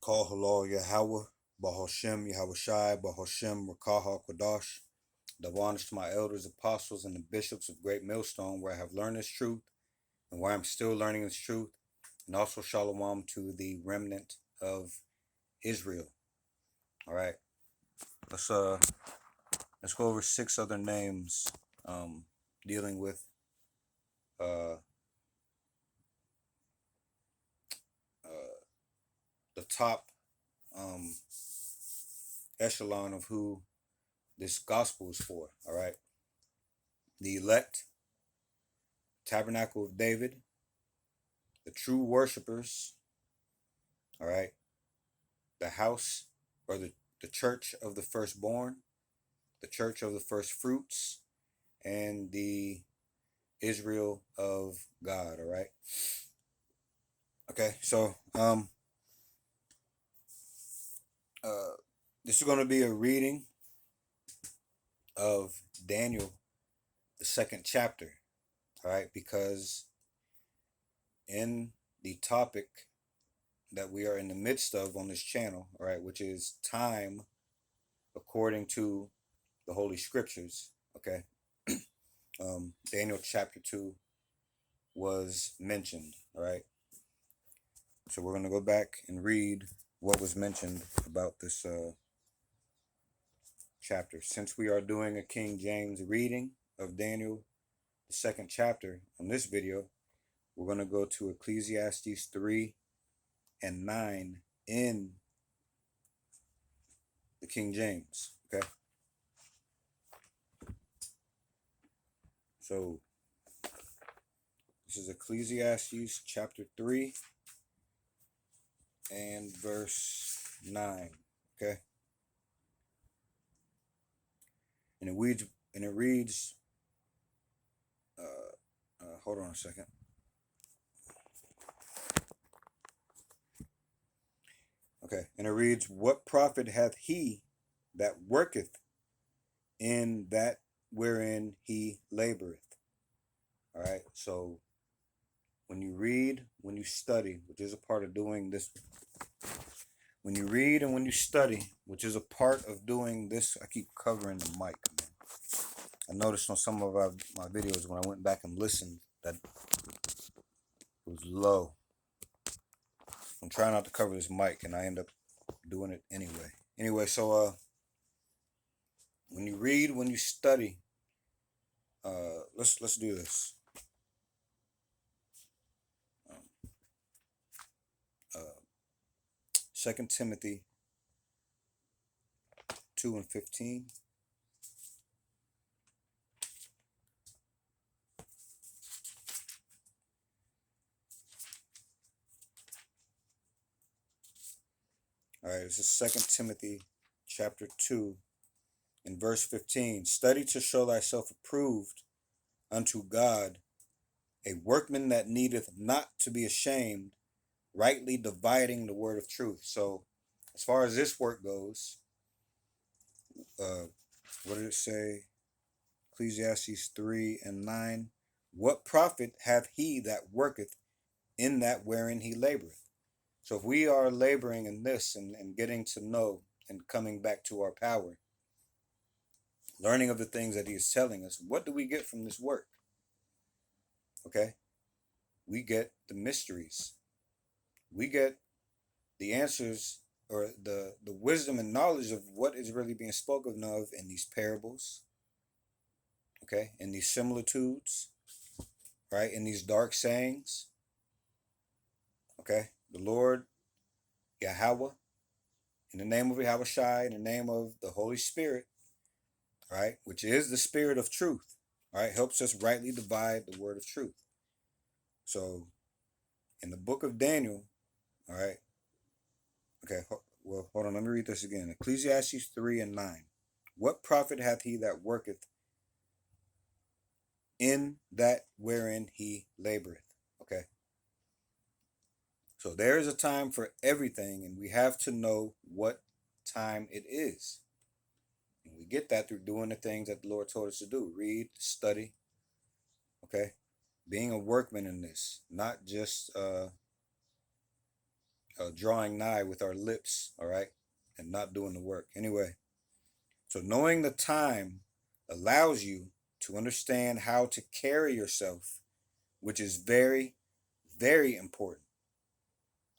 Call halal Yahweh, Bahashem Yahweh Shai, Bahashem Rakaha Kodash. Double honors to my elders, apostles, and the bishops of Great Millstone, where I have learned this truth and where I'm still learning this truth. And also shalom to the remnant of Israel. All right, let's let's go over 6 other names dealing with uh, the top echelon of who this gospel is for. All right, the elect, tabernacle of David, the true worshipers. All right, the house or the church of the firstborn, the church of the first fruits, and the Israel of God. All right. Okay, so this is going to be a reading of Daniel, the 2nd chapter. All right, because in the topic that we are in the midst of on this channel, all right, which is time according to the Holy Scriptures. Okay, Daniel chapter 2 was mentioned. All right, so we're going to go back and read what was mentioned about this chapter. Since we are doing a King James reading of Daniel, the 2nd chapter, on this video, we're going to go to Ecclesiastes 3 and 9 in the King James. Okay, so this is Ecclesiastes chapter 3 and verse 9. Okay, and it reads hold on a second. Okay, and it reads, "What profit hath he that worketh in that wherein he laboreth?" All right, so when you read, when you study, which is a part of doing this, when you read and when you study, which is a part of doing this, I keep covering the mic, man. I noticed on some of my videos when I went back and listened that it was low. I'm trying not to cover this mic, and I end up doing it anyway. Anyway, so when you read, when you study, let's do this. 2 Timothy 2 and 15. All right, this is 2 Timothy chapter 2 and verse 15. "Study to show thyself approved unto God, a workman that needeth not to be ashamed, rightly dividing the word of truth." So as far as this work goes, what did it say? Ecclesiastes 3 and 9. "What profit hath he that worketh in that wherein he laboreth?" So if we are laboring in this and getting to know and coming back to our power, learning of the things that he is telling us, what do we get from this work? Okay, we get the mysteries. We get the answers, or the wisdom and knowledge of what is really being spoken of in these parables, okay, in these similitudes, right, in these dark sayings. Okay, the Lord Yahweh, in the name of Yahweh Shai, in the name of the Holy Spirit, right, which is the Spirit of truth, right, helps us rightly divide the word of truth. So in the book of Daniel, all right, okay, well, hold on, let me read this again. Ecclesiastes 3 and 9. "What profit hath he that worketh in that wherein he laboreth?" Okay, so there is a time for everything, and we have to know what time it is. And we get that through doing the things that the Lord told us to do: read, study, okay, being a workman in this, not just drawing nigh with our lips, all right, and not doing the work. Anyway, so knowing the time allows you to understand how to carry yourself, which is very, very important.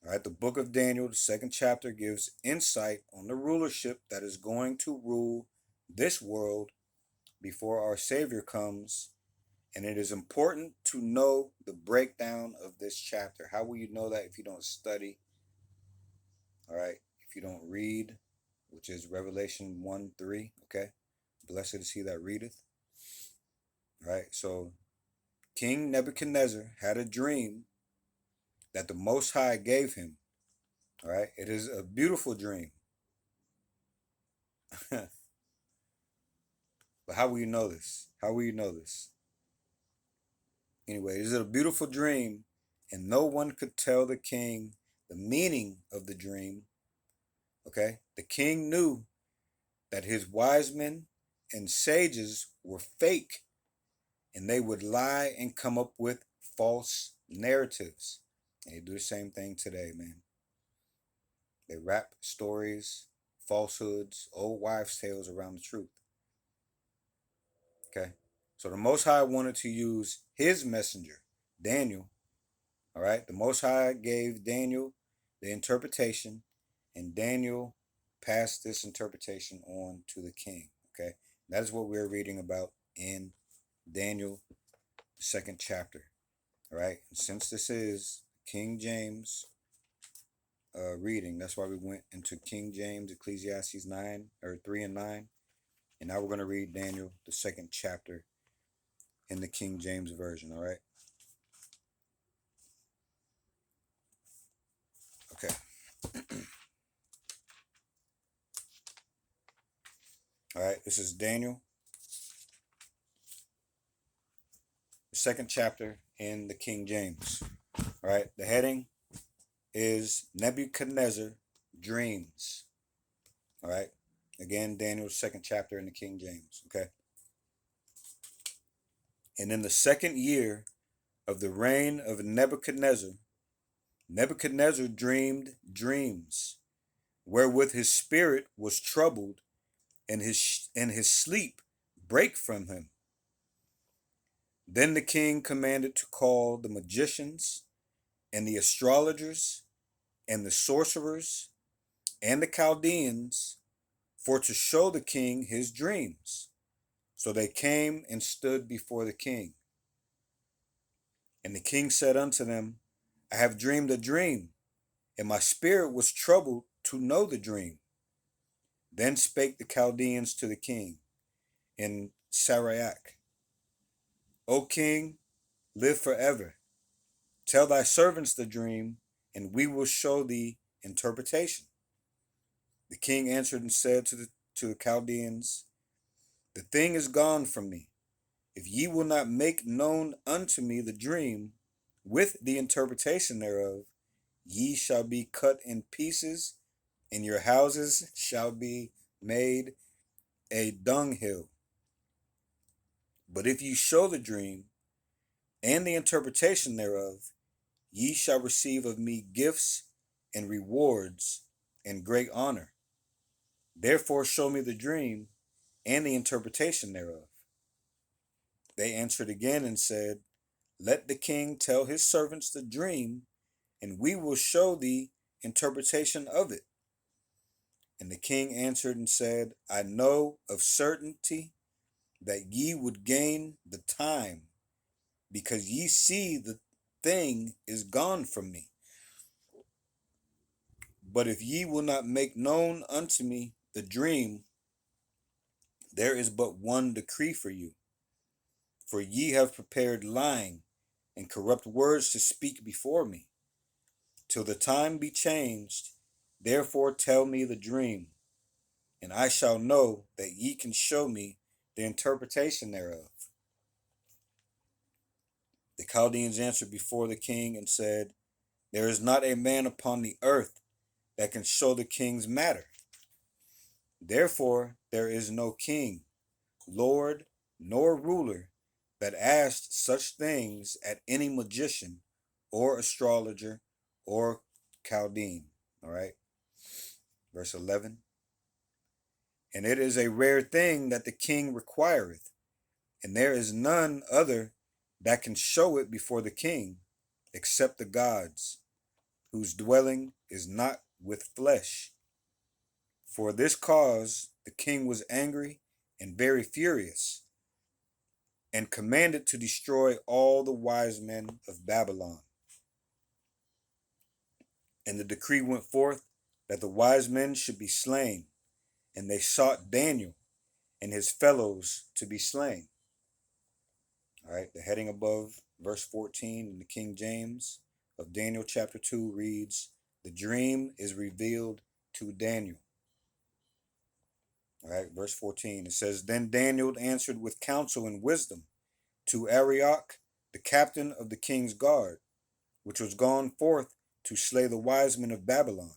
All right, the book of Daniel, the second chapter, gives insight on the rulership that is going to rule this world before our Savior comes. And it is important to know the breakdown of this chapter. How will you know that if you don't study? All right, if you don't read, which is Revelation 1 3, okay? Blessed is he that readeth. All right, so King Nebuchadnezzar had a dream that the Most High gave him. All right, it is a beautiful dream. But how will you know this? How will you know this? Anyway, is it a beautiful dream? And no one could tell the king the meaning of the dream. Okay, the king knew that his wise men and sages were fake, and they would lie and come up with false narratives. And they do the same thing today, man. They wrap stories, falsehoods, old wives' tales around the truth. Okay, so the Most High wanted to use his messenger, Daniel. All right, the Most High gave Daniel the interpretation, and Daniel passed this interpretation on to the king. Okay, that is what we're reading about in Daniel, the second chapter. All right, and since this is King James reading, that's why we went into King James, Ecclesiastes 9 or 3 and 9, and now we're going to read Daniel, the second chapter in the King James version. All right. Okay. All right, this is Daniel, the second chapter in the King James. All right, the heading is Nebuchadnezzar Dreams. All right, again, Daniel's second chapter in the King James. Okay. And in the second year of the reign of Nebuchadnezzar, Nebuchadnezzar dreamed dreams, wherewith his spirit was troubled, and his sleep brake from him. Then the king commanded to call the magicians, and the astrologers, and the sorcerers, and the Chaldeans, for to show the king his dreams. So they came and stood before the king. And the king said unto them, I have dreamed a dream, and my spirit was troubled to know the dream. Then spake the Chaldeans to the king in Saraic, O king, live forever. Tell thy servants the dream, and we will show thee interpretation. The king answered and said to the Chaldeans, the thing is gone from me. If ye will not make known unto me the dream with the interpretation thereof, ye shall be cut in pieces, and your houses shall be made a dunghill. But if ye show the dream and the interpretation thereof, ye shall receive of me gifts and rewards and great honor. Therefore show me the dream and the interpretation thereof. They answered again and said, let the king tell his servants the dream, and we will show thee interpretation of it. And the king answered and said, I know of certainty that ye would gain the time, because ye see the thing is gone from me. But if ye will not make known unto me the dream, there is but one decree for you. For ye have prepared lying and corrupt words to speak before me, till the time be changed. Therefore tell me the dream, and I shall know that ye can show me the interpretation thereof. The Chaldeans answered before the king and said, there is not a man upon the earth that can show the king's matter. Therefore there is no king, lord, nor ruler that asked such things at any magician or astrologer or Chaldean. All right. Verse 11. And it is a rare thing that the king requireth, and there is none other that can show it before the king, except the gods, whose dwelling is not with flesh. For this cause the king was angry and very furious, and commanded to destroy all the wise men of Babylon. And the decree went forth that the wise men should be slain, and they sought Daniel and his fellows to be slain. All right, the heading above verse 14 in the King James of Daniel chapter 2 reads, "The dream is revealed to Daniel." All right, verse 14, it says, "Then Daniel answered with counsel and wisdom to Arioch, the captain of the king's guard, which was gone forth to slay the wise men of Babylon.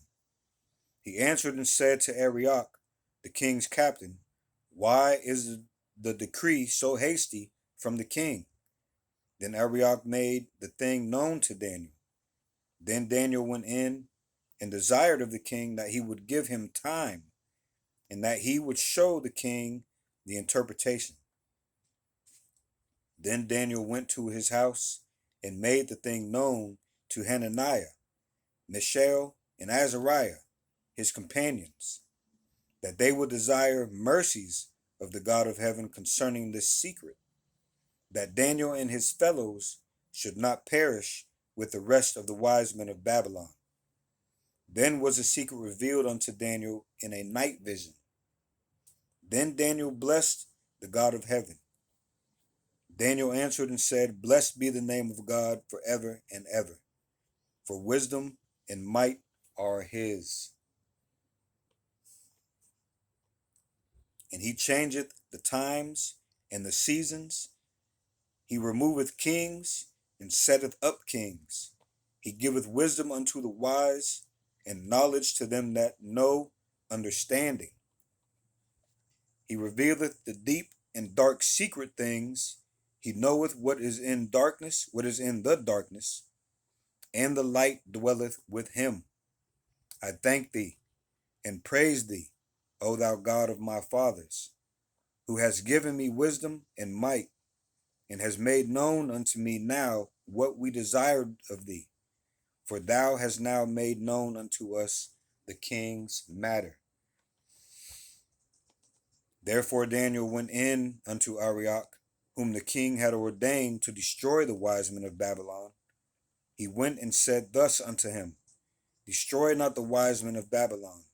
He answered and said to Arioch, the king's captain, Why is the decree so hasty from the king? Then Arioch made the thing known to Daniel. Then Daniel went in and desired of the king that he would give him time, and that he would show the king the interpretation. Then Daniel went to his house and made the thing known to Hananiah, Mishael, and Azariah, his companions, that they would desire mercies of the God of heaven concerning this secret, that Daniel and his fellows should not perish with the rest of the wise men of Babylon. Then was the secret revealed unto Daniel in a night vision. Then Daniel blessed the God of heaven. Daniel answered and said, Blessed be the name of God forever and ever, for wisdom and might are his. And he changeth the times and the seasons. He removeth kings and setteth up kings. He giveth wisdom unto the wise, and knowledge to them that know understanding. He revealeth the deep and dark secret things. He knoweth what is in darkness, what is in the darkness, and the light dwelleth with him. I thank thee and praise thee, O thou God of my fathers, who hast given me wisdom and might, and has made known unto me now what we desired of thee. For thou hast now made known unto us the king's matter. Therefore Daniel went in unto Arioch, whom the king had ordained to destroy the wise men of Babylon. He went and said thus unto him, Destroy not the wise men of Babylon.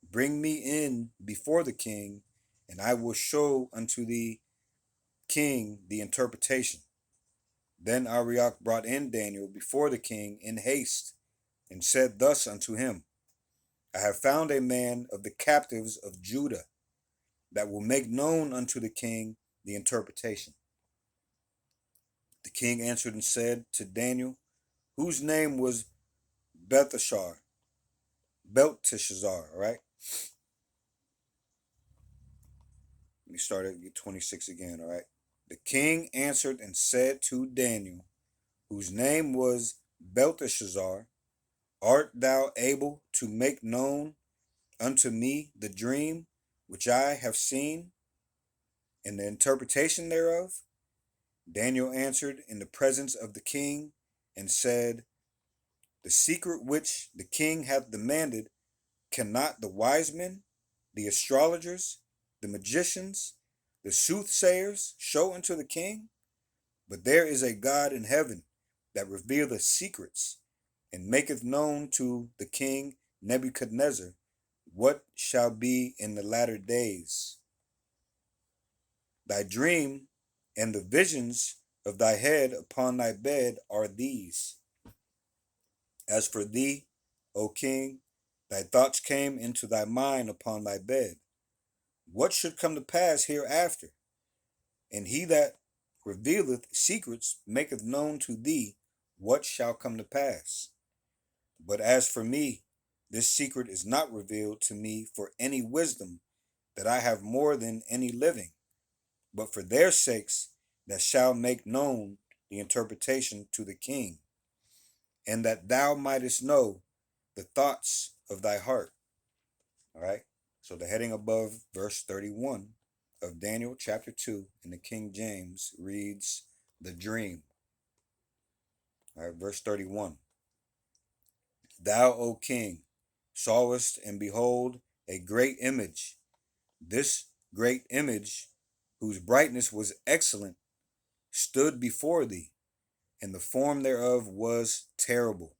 Bring me in before the king, and I will show unto the king the interpretation. Then Arioch brought in Daniel before the king in haste, and said thus unto him, I have found a man of the captives of Judah, that will make known unto the king the interpretation. The king answered and said to Daniel, whose name was Belteshazzar, all right? Let me start at 26 again, all right? The king answered and said to Daniel, whose name was Belteshazzar, Art thou able to make known unto me the dream which I have seen, and the interpretation thereof? Daniel answered in the presence of the king and said, The secret which the king hath demanded cannot the wise men, the astrologers, the magicians, the soothsayers show unto the king? But there is a God in heaven that revealeth secrets, and maketh known to the king Nebuchadnezzar what shall be in the latter days. Thy dream and the visions of thy head upon thy bed are these. As for thee, O king, thy thoughts came into thy mind upon thy bed. What should come to pass hereafter? And he that revealeth secrets maketh known to thee what shall come to pass. But as for me, this secret is not revealed to me for any wisdom that I have more than any living, but for their sakes that shall make known the interpretation to the king, and that thou mightest know the thoughts of thy heart. All right. So the heading above verse 31 of Daniel chapter 2 in the King James reads the dream. All right, verse 31. Thou, O king, sawest, and behold, a great image. This great image, whose brightness was excellent, stood before thee, and the form thereof was terrible.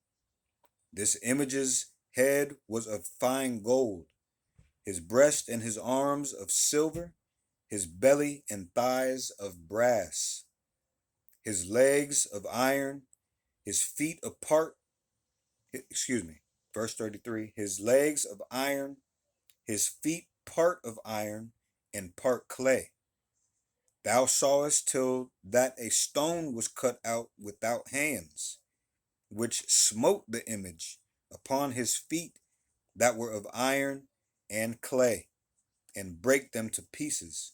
This image's head was of fine gold, his breast and his arms of silver, his belly and thighs of brass, his legs of iron, his feet apart, verse 33, his legs of iron, his feet part of iron and part clay. Thou sawest till that a stone was cut out without hands, which smote the image upon his feet that were of iron and clay, and brake them to pieces.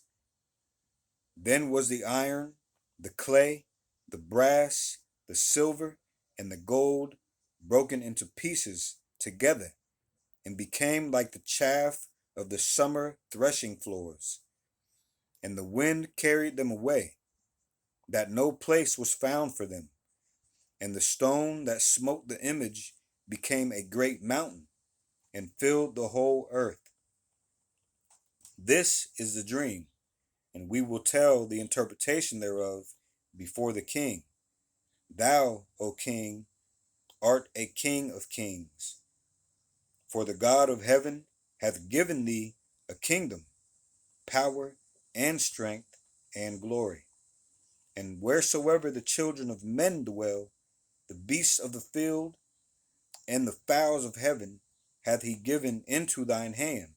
Then was the iron, the clay, the brass, the silver, and the gold broken into pieces together, and became like the chaff of the summer threshing floors. And the wind carried them away, that no place was found for them. And the stone that smote the image became a great mountain, and filled the whole earth. This is the dream, and we will tell the interpretation thereof before the king. Thou, O king, art a king of kings. For the God of heaven hath given thee a kingdom, power, and strength, and glory. And wheresoever the children of men dwell, the beasts of the field and the fowls of heaven hath he given into thine hand,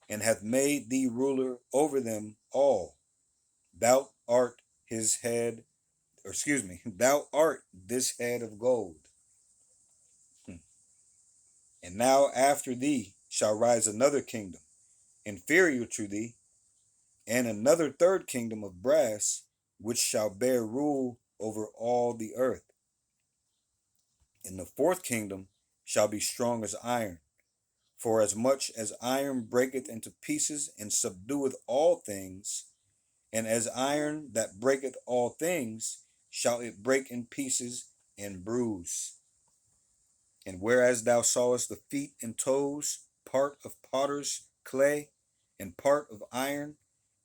and hath made thee ruler over them all. Thou art his head, thou art this head of gold. And now after thee shall rise another kingdom, inferior to thee, and another third kingdom of brass, which shall bear rule over all the earth. And the fourth kingdom shall be strong as iron, for as much as iron breaketh into pieces and subdueth all things, and as iron that breaketh all things, shall it break in pieces and bruise. And whereas thou sawest the feet and toes, part of potter's clay, and part of iron,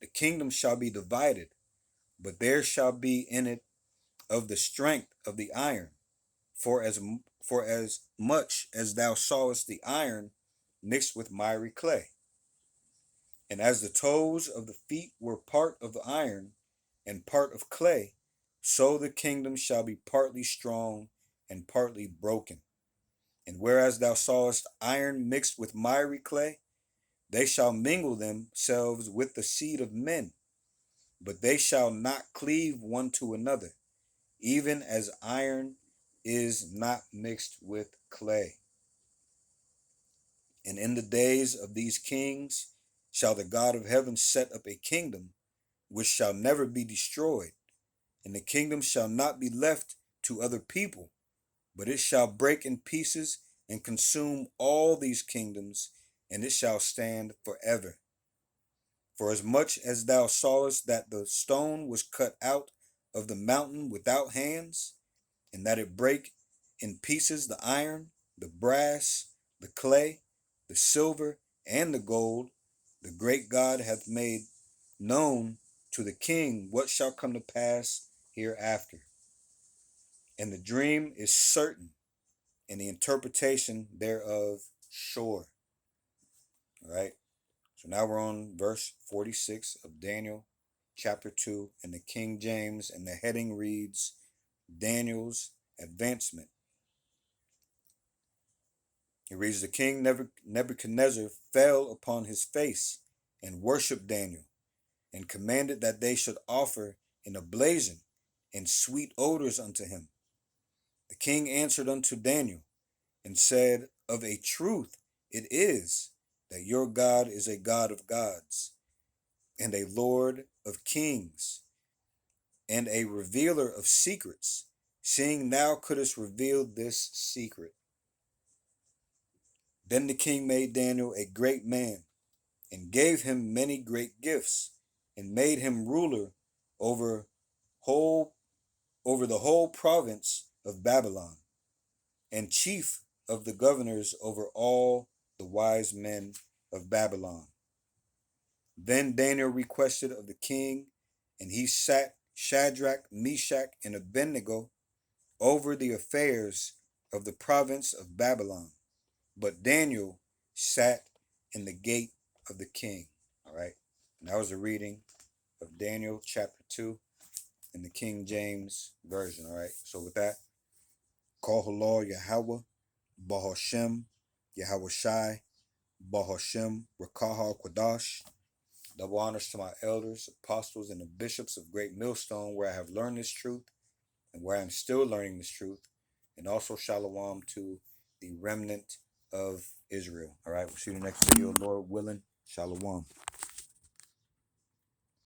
the kingdom shall be divided, but there shall be in it of the strength of the iron. For as much as thou sawest the iron mixed with miry clay, and as the toes of the feet were part of iron and part of clay, so the kingdom shall be partly strong and partly broken. And whereas thou sawest iron mixed with miry clay, they shall mingle themselves with the seed of men, but they shall not cleave one to another, even as iron is not mixed with clay. And in the days of these kings shall the God of heaven set up a kingdom which shall never be destroyed, and the kingdom shall not be left to other people, but it shall break in pieces and consume all these kingdoms, and it shall stand forever. For as much as thou sawest that the stone was cut out of the mountain without hands, and that it brake in pieces the iron, the brass, the clay, the silver, and the gold, the great God hath made known to the king what shall come to pass hereafter. And the dream is certain, and the interpretation thereof sure. All right. So now we're on verse 46 of Daniel chapter 2 in the King James, and the heading reads Daniel's advancement. It reads, the king Nebuchadnezzar fell upon his face and worshipped Daniel, and commanded that they should offer an oblation and sweet odors unto him. The king answered unto Daniel, and said, of a truth it is that your God is a God of gods, and a Lord of kings, and a revealer of secrets, seeing thou couldst reveal this secret. Then the king made Daniel a great man, and gave him many great gifts, and made him ruler over whole over the whole province of Babylon, and chief of the governors over all the wise men of Babylon. Then Daniel requested of the king, and he sat Shadrach, Meshach, and Abednego over the affairs of the province of Babylon. But Daniel sat in the gate of the king. All right. And that was a reading of Daniel chapter 2 in the King James Version. All right. So with that, call Halal Yahweh, Bahashem, Yahweh Shai, Bahashem, Rakaha Quadash. Double honors to my elders, apostles, and the bishops of Great Millstone, where I have learned this truth and where I am still learning this truth. And also shalom to the remnant of Israel. All right, we'll see you in the next video, Lord willing. Shalom.